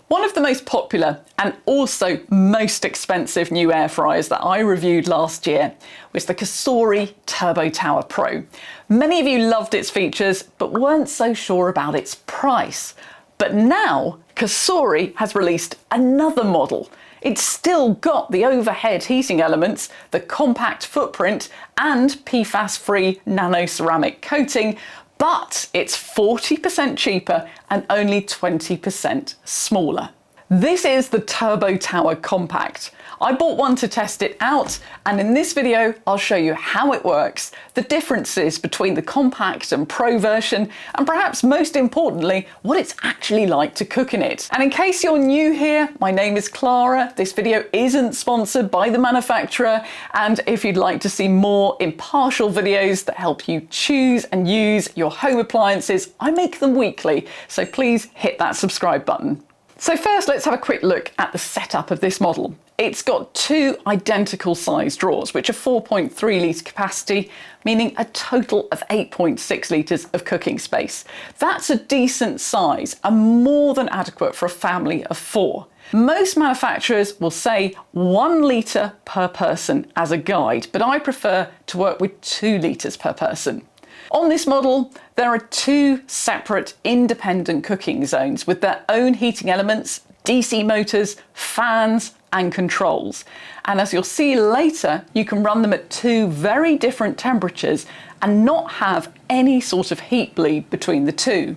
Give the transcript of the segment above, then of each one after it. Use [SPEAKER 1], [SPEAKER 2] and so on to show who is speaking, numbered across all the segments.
[SPEAKER 1] One of the most popular and also most expensive new air fryers that I reviewed last year was the Cosori Turbo Tower Pro. Many of you loved its features but weren't so sure about its price. But now Cosori has released another model. It's still got the overhead heating elements, the compact footprint and PFAS-free nano-ceramic coating, but it's 40% cheaper and only 20% smaller. This is the Turbo Tower Compact. I bought one to test it out, and in this video I'll show you how it works, the differences between the compact and pro version, and perhaps most importantly, what it's actually like to cook in it. And in case you're new here, my name is Clara. This video isn't sponsored by the manufacturer, and if you'd like to see more impartial videos that help you choose and use your home appliances, I make them weekly, so please hit that subscribe button. So first, let's have a quick look at the setup of this model. It's got two identical size drawers, which are 4.3 litre capacity, meaning a total of 8.6 litres of cooking space. That's a decent size and more than adequate for a family of 4. Most manufacturers will say 1 litre per person as a guide, but I prefer to work with 2 litres per person. On this model, there are 2 separate independent cooking zones with their own heating elements, DC motors, fans and controls. And as you'll see later, you can run them at 2 very different temperatures and not have any sort of heat bleed between the 2.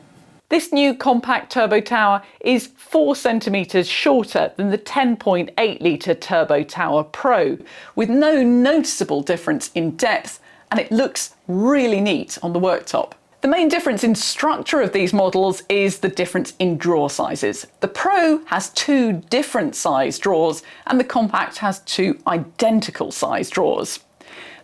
[SPEAKER 1] This new compact turbo tower is 4 centimetres shorter than the 10.8 litre Turbo Tower Pro, with no noticeable difference in depth, and it looks really neat on the worktop. The main difference in structure of these models is the difference in drawer sizes. The Pro has 2 different size drawers and the Compact has 2 identical size drawers.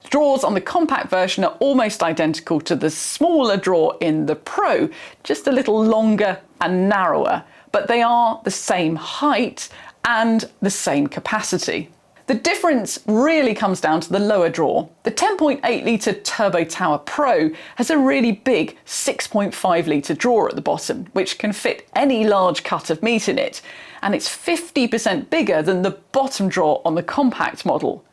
[SPEAKER 1] The drawers on the compact version are almost identical to the smaller drawer in the Pro, just a little longer and narrower, but they are the same height and the same capacity. The difference really comes down to the lower drawer. The 10.8 litre Turbo Tower Pro has a really big 6.5 litre drawer at the bottom, which can fit any large cut of meat in it, and it's 50% bigger than the bottom drawer on the compact model.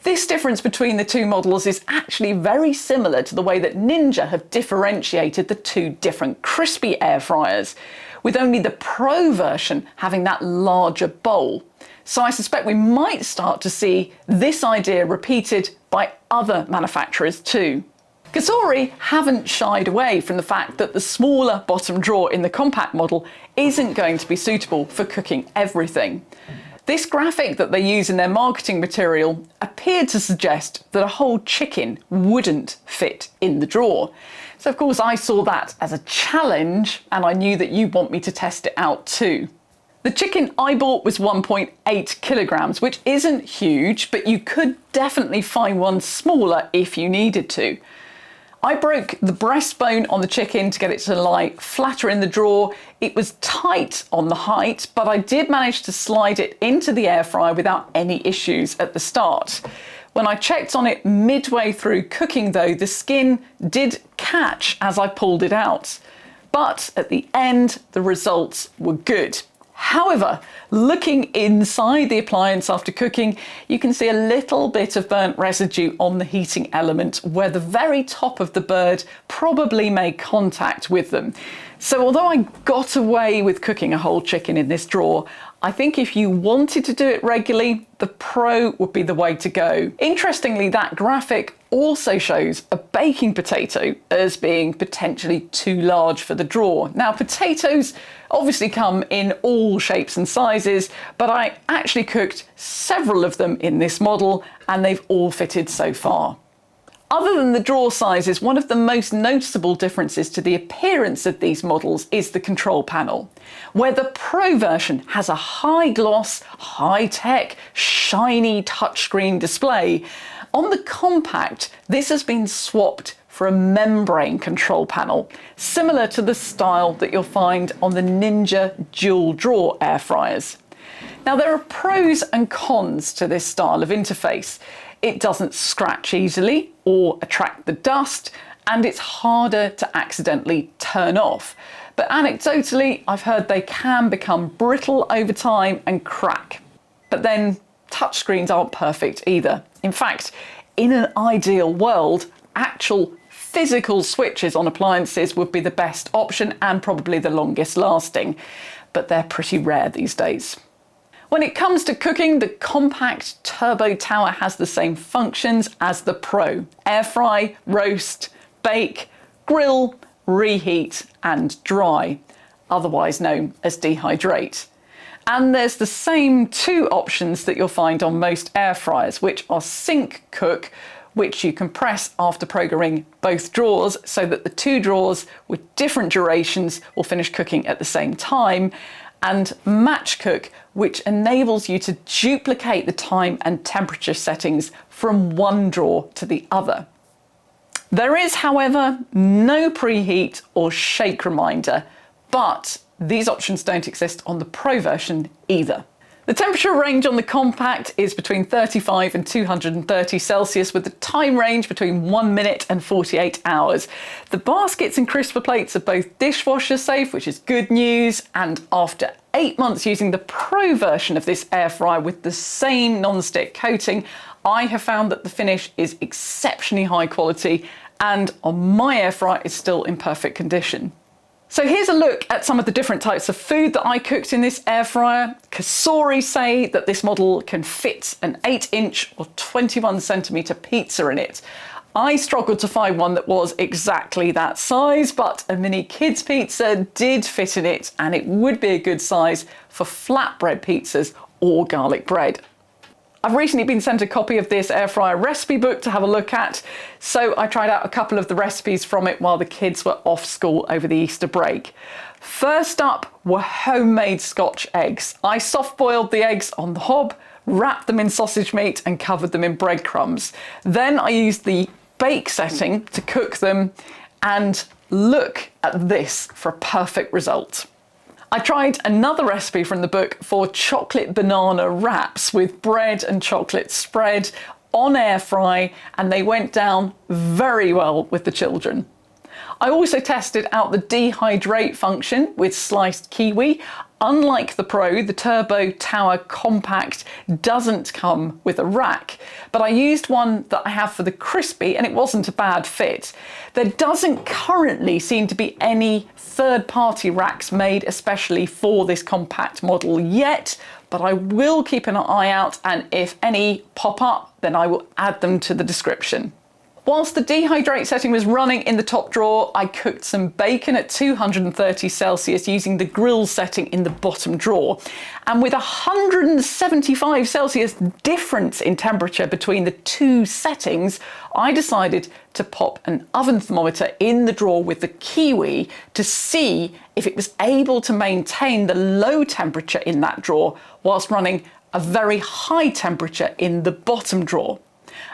[SPEAKER 1] This difference between the 2 models is actually very similar to the way that Ninja have differentiated the 2 different crispy air fryers, with only the Pro version having that larger bowl. So I suspect we might start to see this idea repeated by other manufacturers too. Cosori haven't shied away from the fact that the smaller bottom drawer in the compact model isn't going to be suitable for cooking everything. This graphic that they use in their marketing material appeared to suggest that a whole chicken wouldn't fit in the drawer. So of course I saw that as a challenge, and I knew that you'd want me to test it out too. The chicken I bought was 1.8 kilograms, which isn't huge, but you could definitely find one smaller if you needed to. I broke the breastbone on the chicken to get it to lie flatter in the drawer. It was tight on the height, but I did manage to slide it into the air fryer without any issues at the start. When I checked on it midway through cooking though, the skin did catch as I pulled it out. But at the end, the results were good. However, looking inside the appliance after cooking, you can see a little bit of burnt residue on the heating element where the very top of the bird probably made contact with them. So although I got away with cooking a whole chicken in this drawer, I think if you wanted to do it regularly, the Pro would be the way to go. Interestingly, that graphic also shows a baking potato as being potentially too large for the drawer. Now, potatoes obviously come in all shapes and sizes, but I actually cooked several of them in this model and they've all fitted so far. Other than the drawer sizes, one of the most noticeable differences to the appearance of these models is the control panel. Where the Pro version has a high gloss, high-tech, shiny touchscreen display, on the Compact this has been swapped for a membrane control panel, similar to the style that you'll find on the Ninja dual drawer air fryers. Now there are pros and cons to this style of interface. It doesn't scratch easily or attract the dust, and it's harder to accidentally turn off. But anecdotally, I've heard they can become brittle over time and crack. But then touchscreens aren't perfect either. In fact, in an ideal world, actual physical switches on appliances would be the best option and probably the longest lasting, but they're pretty rare these days. When it comes to cooking, the compact Turbo Tower has the same functions as the Pro: air fry, roast, bake, grill, reheat and dry, otherwise known as dehydrate. And there's the same two options that you'll find on most air fryers, which are Sync Cook, which you can press after programming both drawers so that the two drawers with different durations will finish cooking at the same time, and Match Cook, which enables you to duplicate the time and temperature settings from one drawer to the other. There is, however, no preheat or shake reminder, but these options don't exist on the Pro version either. The temperature range on the Compact is between 35 and 230 Celsius, with the time range between 1 minute and 48 hours. The baskets and crisper plates are both dishwasher safe, which is good news, and after 8 months using the Pro version of this air fryer with the same non-stick coating, I have found that the finish is exceptionally high quality, and on my air fryer is still in perfect condition. So here's a look at some of the different types of food that I cooked in this air fryer. Cosori say that this model can fit an 8-inch or 21-centimetre pizza in it. I struggled to find one that was exactly that size, but a mini kids pizza did fit in it, and it would be a good size for flatbread pizzas or garlic bread. I've recently been sent a copy of this air fryer recipe book to have a look at, so I tried out a couple of the recipes from it while the kids were off school over the Easter break. First up were homemade Scotch eggs. I soft-boiled the eggs on the hob, wrapped them in sausage meat and covered them in breadcrumbs. Then I used the bake setting to cook them, and look at this for a perfect result. I tried another recipe from the book for chocolate banana wraps with bread and chocolate spread on air fry, and they went down very well with the children. I also tested out the dehydrate function with sliced kiwi. Unlike the Pro, the Turbo Tower Compact doesn't come with a rack, but I used one that I have for the crispy and it wasn't a bad fit. There doesn't currently seem to be any third-party racks made especially for this compact model yet, but I will keep an eye out, and if any pop up, then I will add them to the description. Whilst the dehydrate setting was running in the top drawer, I cooked some bacon at 230 Celsius using the grill setting in the bottom drawer. And with 175 Celsius difference in temperature between the two settings, I decided to pop an oven thermometer in the drawer with the kiwi to see if it was able to maintain the low temperature in that drawer whilst running a very high temperature in the bottom drawer.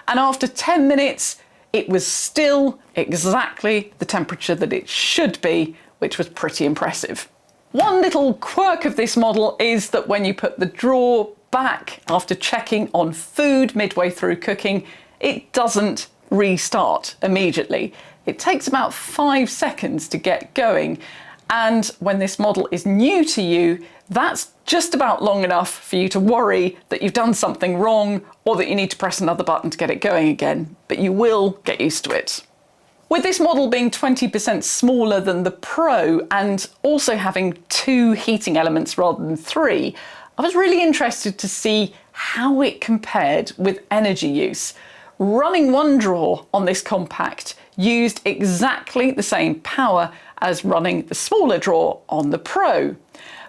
[SPEAKER 1] And after 10 minutes, it was still exactly the temperature that it should be, which was pretty impressive. One little quirk of this model is that when you put the drawer back after checking on food midway through cooking, it doesn't restart immediately. It takes about 5 seconds to get going. And when this model is new to you, that's just about long enough for you to worry that you've done something wrong or that you need to press another button to get it going again, but you will get used to it. With this model being 20% smaller than the Pro and also having 2 heating elements rather than 3, I was really interested to see how it compared with energy use. Running one drawer on this Compact used exactly the same power as running the smaller drawer on the Pro.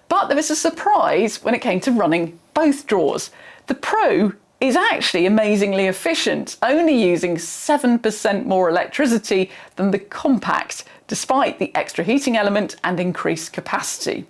[SPEAKER 1] But there was a surprise when it came to running both drawers. The Pro is actually amazingly efficient, only using 7% more electricity than the Compact, despite the extra heating element and increased capacity.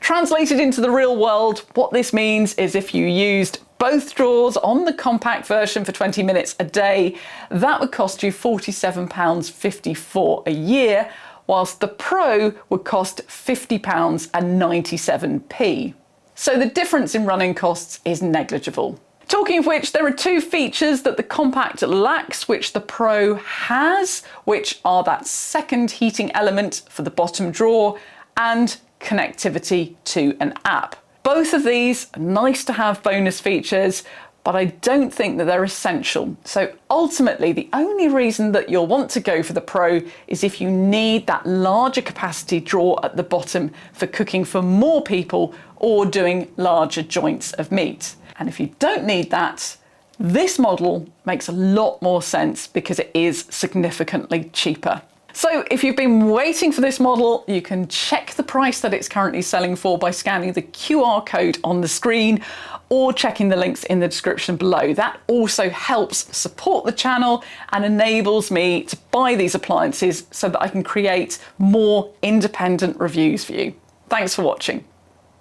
[SPEAKER 1] Translated into the real world, what this means is if you used both drawers on the Compact version for 20 minutes a day, that would cost you £47.54 a year, whilst the Pro would cost £50.97. So the difference in running costs is negligible. Talking of which, there are 2 features that the Compact lacks, which the Pro has, which are that second heating element for the bottom drawer and connectivity to an app. Both of these are nice to have bonus features, but I don't think that they're essential. So ultimately, the only reason that you'll want to go for the Pro is if you need that larger capacity drawer at the bottom for cooking for more people or doing larger joints of meat. And if you don't need that, this model makes a lot more sense because it is significantly cheaper. So if you've been waiting for this model, you can check the price that it's currently selling for by scanning the QR code on the screen or checking the links in the description below. That also helps support the channel and enables me to buy these appliances so that I can create more independent reviews for you. Thanks for watching.